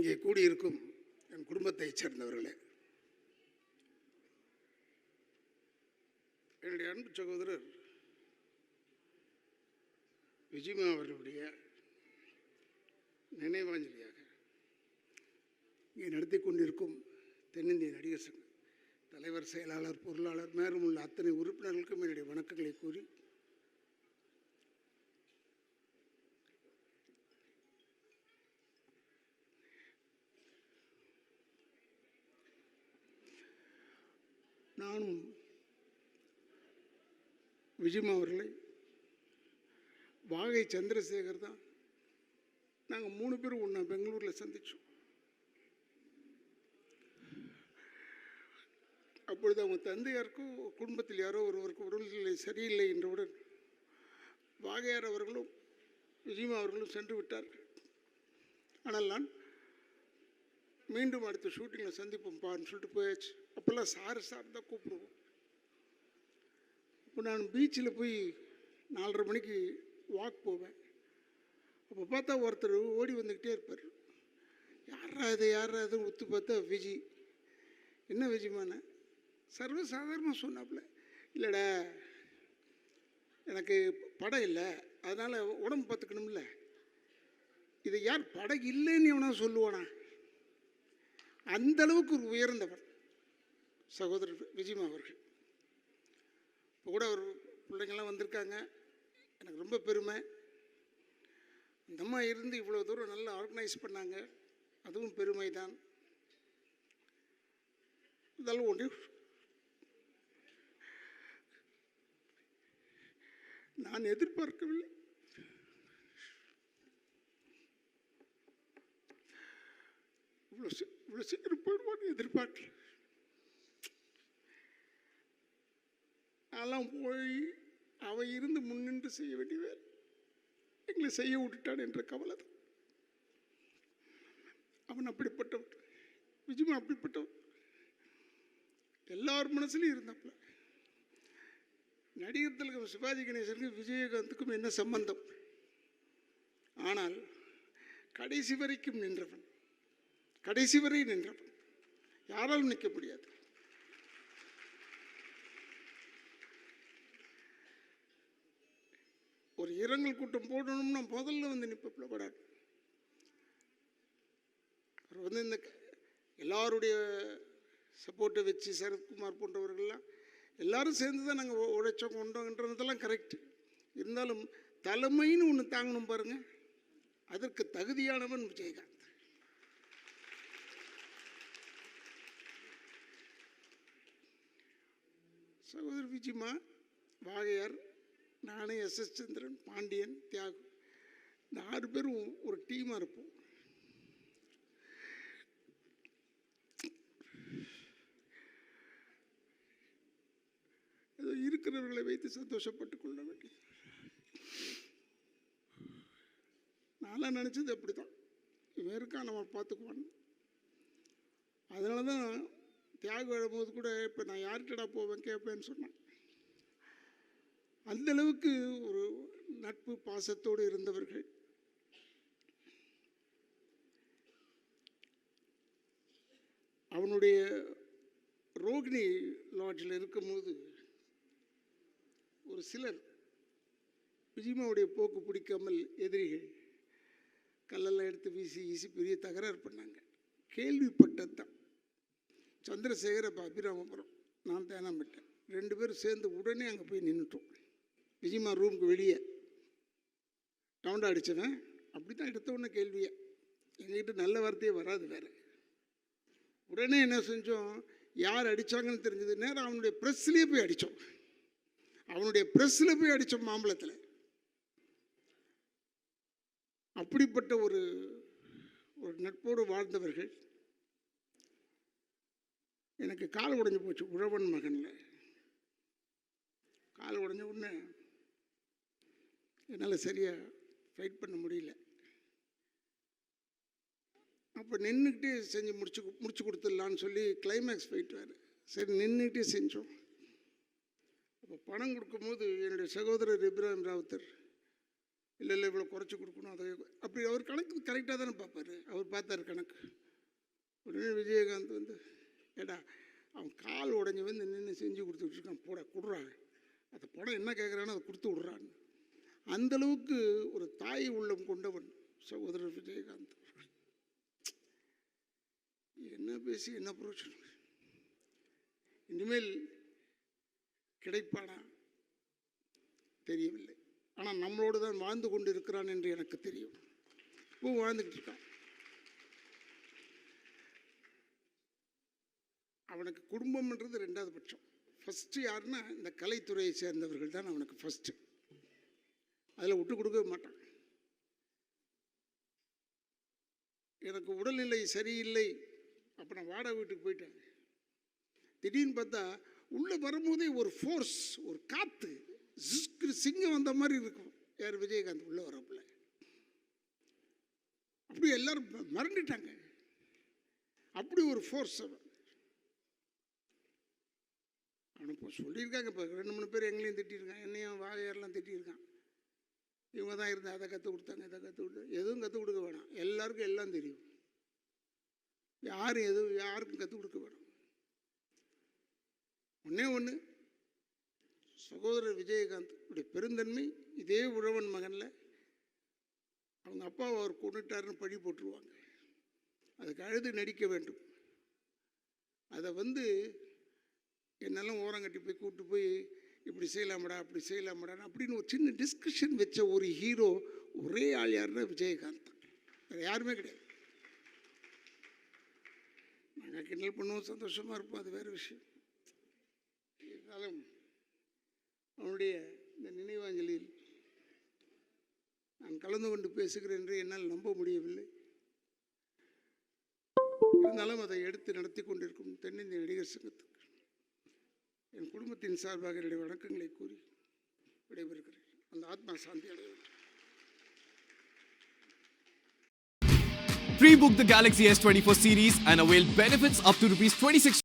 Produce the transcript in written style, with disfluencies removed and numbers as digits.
இங்கே கூடியிருக்கும் என் குடும்பத்தைச் சேர்ந்தவர்களே, என்னுடைய அன்பு சகோதரர் விஜிமா அவர்களுடைய நினைவாஞ்சலியாக இங்கே நடத்தி கொண்டிருக்கும் தென்னிந்திய நடிகர் சங்க தலைவர், செயலாளர், பொருளாளர் மேலும் உள்ள அத்தனை உறுப்பினர்களுக்கும் என்னுடைய வணக்கங்களை கூறி, நானும் விஜிமா அவர்களை வாகை சந்திரசேகர் தான் நாங்கள் 3 பேரும் ஒன்றா பெங்களூரில் சந்தித்தோம். அப்பொழுது அவங்க தந்தையாருக்கும் குடும்பத்தில் யாரோ ஒருவருக்கு உடல்நிலை சரியில்லை என்றவுடன் வாகையார் அவர்களும் விஜிமா அவர்களும் சென்று விட்டார்கள். ஆனால் நான் மீண்டும் அடுத்த ஷூட்டிங்கில் சந்திப்போம்ப்பான்னு சொல்லிட்டு போயாச்சு. அப்போல்லாம் சார் தான் கூப்பிடுவோம். இப்போ நான் பீச்சில் போய் 4:30 மணிக்கு வாக் போவேன். அப்போ பார்த்தா ஒருத்தர் ஓடி வந்துக்கிட்டே இருப்பார். யாரா இதுன்னு ஒத்து பார்த்தா விஜி. என்ன விஜிமான சர்வசாதாரணமாக சொன்னாப்புல, இல்லைடா எனக்கு படம் இல்லை, அதனால் உடம்பு பார்த்துக்கணும்ல. இதை யார் படம் இல்லைன்னு எவனா சொல்லுவானா? அந்தளவுக்கு ஒரு உயர்ந்தவர் சகோதரர் விஜிமா அவர்கள். இப்போ கூட ஒரு பிள்ளைங்கள்லாம் வந்திருக்காங்க, எனக்கு ரொம்ப பெருமை. அந்த அம்மா இருந்து இவ்வளோ தூரம் நல்லா ஆர்கனைஸ் பண்ணாங்க, அதுவும் பெருமை தான். இதெல்லாம் ஒன்று நான் எதிர்பார்க்கவில்லை. இவ்வளோ சீக்கிரம் போயிடுவான்னு எதிர்பார்க்கல. அதெல்லாம் போய் அவன் இருந்து முன்னின்று செய்ய வேண்டிய வேலை எங்களை செய்ய விட்டுட்டான் என்ற கவலை தான். அவன் அப்படிப்பட்டவன், விஜிமா அப்படிப்பட்டவன். எல்லார் மனசுலையும் இருந்தாப்புல. நடிகர் திலகம் சிவாஜி கணேசனுக்கும் விஜயகாந்துக்கும் என்ன சம்பந்தம்? ஆனால் கடைசி வரைக்கும் நின்றவன், கடைசி வரை நின்றவன், யாராலும் நிற்க முடியாது. ஒரு இரங்கல் கூட்டம் போடணும்னா முதல்ல வந்து நிற்ப படாது. அவர் வந்து இந்த எல்லாருடைய சப்போர்ட்டை வச்சு சரத்குமார் போன்றவர்கள்லாம் எல்லாரும் சேர்ந்து தான் நாங்கள் உழைச்சோம் கொண்டோன்றதெல்லாம் கரெக்டு. இருந்தாலும் தலைமைன்னு ஒன்று தாங்கணும் பாருங்க, அதற்கு தகுதியானவன் விஜயகாந்த். சகோதரர் விஜிமா, வாகையார், நானே, எஸ்.எஸ். சந்திரன், பாண்டியன், தியாகு, இந்த 6 பேரும் ஒரு டீமாக இருப்போம். ஏதோ இருக்கிறவர்களை வைத்து சந்தோஷப்பட்டு கொள்ள வேண்டிய. நான்லாம் நினச்சது அப்படி தான், இவன் இருக்கா நம்ம பார்த்துக்குவான். அதனால தான் தியாகு எழும்போது கூட இப்போ நான் யார்கிட்டடா போவேன் கேட்பேன்னு சொன்னான். அந்தளவுக்கு ஒரு நட்பு பாசத்தோடு இருந்தவர்கள். அவனுடைய ரோகிணி லாட்ஜில் இருக்கும்போது ஒரு சிலர் விஜிமாவுடைய போக்கு பிடிக்காமல் எதிரிகள் கல்லெல்லாம் எடுத்து வீசி பெரிய தகராறு பண்ணாங்க. கேள்விப்பட்டது தான். சந்திரசேகர், அப்போ அபிராமபுரம், நான் தேனாம்பேட்டேன், 2 பேரும் சேர்ந்து உடனே அங்கே போய் நின்றுட்டோம். விஜிமா ரூமுக்கு வெளியே ரவுண்டா அடித்தவன் அப்படி தான் எடுத்த உடனே கேள்வியை. எங்ககிட்ட நல்ல வார்த்தையே வராது வேறு. உடனே என்ன செஞ்சோம், யார் அடித்தாங்கன்னு தெரிஞ்சது, நேரம் அவனுடைய ப்ரெஸ்லேயே போய் அடித்தோம். அவனுடைய ப்ரெஸ்ஸில் போய் அடித்தோம் மாம்பழத்தில். அப்படிப்பட்ட ஒரு நட்போடு வாழ்ந்தவர்கள். எனக்கு கால் உடைஞ்சு போச்சு உழவன் மகனில். கால் உடைஞ்ச உடனே என்னால் சரியாக ஃபைட் பண்ண முடியல. அப்போ நின்றுக்கிட்டே செஞ்சு முடிச்சு கொடுத்துடலான்னு சொல்லி கிளைமேக்ஸ் ஃபைட் வேறு. சரி நின்றுக்கிட்டே செஞ்சோம். அப்போ பணம் கொடுக்கும்போது என்னுடைய சகோதரர் இப்ராஹிம் ராவுத்தர் இல்லை இல்லை இவ்வளோ குறைச்சி கொடுக்கணும் அதை அப்படி அவர் கணக்கு கரெக்டாக தானே பார்ப்பார். அவர் பார்த்தார் கணக்கு. உடனே விஜயகாந்த் வந்து ஏடா அவன் கால் உடஞ்சி வந்து நின்று செஞ்சு கொடுத்துட்ருக்கான், போட கொடுறான், அந்த படம் என்ன கேட்குறானோ அதை கொடுத்து விட்றான்னு. அந்தளவுக்கு ஒரு தாய் உள்ளம் கொண்டவன் சகோதரர் விஜயகாந்த். என்ன பேசி என்ன பிரயோஜனம்? இனிமேல் கிடைப்பானா தெரியவில்லை. ஆனால் நம்மளோடு தான் வாழ்ந்து கொண்டு இருக்கிறான் என்று எனக்கு தெரியும். இப்போ வாழ்ந்துக்கிட்டு இருக்கான். அவனுக்கு குடும்பம்ன்றது ரெண்டாவது பட்சம். ஃபஸ்ட்டு யாருன்னா இந்த கலைத்துறையை சேர்ந்தவர்கள் தான் அவனுக்கு ஃபஸ்ட்டு. அதில் விட்டு கொடுக்கவே மாட்டான். எனக்கு உடல்நிலை சரியில்லை, அப்போ நான் வாடகை வீட்டுக்கு போயிட்டேன். திடீர்னு பார்த்தா உள்ளே வரும்போதே ஒரு ஃபோர்ஸ், ஒரு காற்று, சிங்கம் வந்த மாதிரி இருக்கும். யார்? விஜயகாந்த் உள்ளே வரப்பில்ல. அப்படி எல்லாரும் மறந்துட்டாங்க. அப்படி ஒரு ஃபோர்ஸ் அவன். இப்போ சொல்லியிருக்காங்க. இப்போ 2-3 பேர் எங்களையும் திட்டிருக்கான், என்னையும் வாழையாரெலாம் திட்டியிருக்கான். இவங்க தான் இருந்தால் அதை கற்றுக் கொடுத்தாங்க, இதை கற்றுக் கொடுத்தாங்க. எதுவும் கற்றுக் கொடுக்க வேணாம், எல்லாருக்கும் எல்லாம் தெரியும். யாருக்கும் கற்றுக் கொடுக்க வேணாம். ஒன்றே ஒன்று, சகோதரர் விஜயகாந்த் உடைய பெருந்தன்மை இதே உழவன் மகனில் அவங்க அப்பாவை அவர் கொண்டுட்டாருன்னு பழி போட்டுருவாங்க. அதுக்கு அழுது நடிக்க வேண்டும். அதை வந்து என்னெல்லாம் ஓரங்கட்டி போய் கூப்பிட்டு போய் இப்படி செய்யலாமடா அப்படி செய்யலாமடா அப்படின்னு ஒரு சின்ன டிஸ்கஷன் வச்ச ஒரு ஹீரோ ஒரே ஆள் யாருன்னா விஜயகாந்த். வேறு யாருமே கிடையாது. நாங்கள் கிண்டல் பண்ணுவோம், சந்தோஷமாக இருப்போம், அது வேறு விஷயம். இருந்தாலும் அவனுடைய இந்த நினைவாஞ்சலியில் நான் கலந்து கொண்டு பேசுகிறேன் என்று என்னால் நம்ப முடியவில்லை. இருந்தாலும் அதை எடுத்து நடத்தி கொண்டிருக்கும் தென்னிந்திய நடிகர் சங்கத்துக்கு என் குடும்பத்தின் சார்பாக என்னுடைய வணக்கங்களை கூறி விடைபெறுகிறேன். அந்த ஆத்மா சாந்தி அடைய வேண்டும். Pre-book the Galaxy S24 series and avail benefits up to ₹26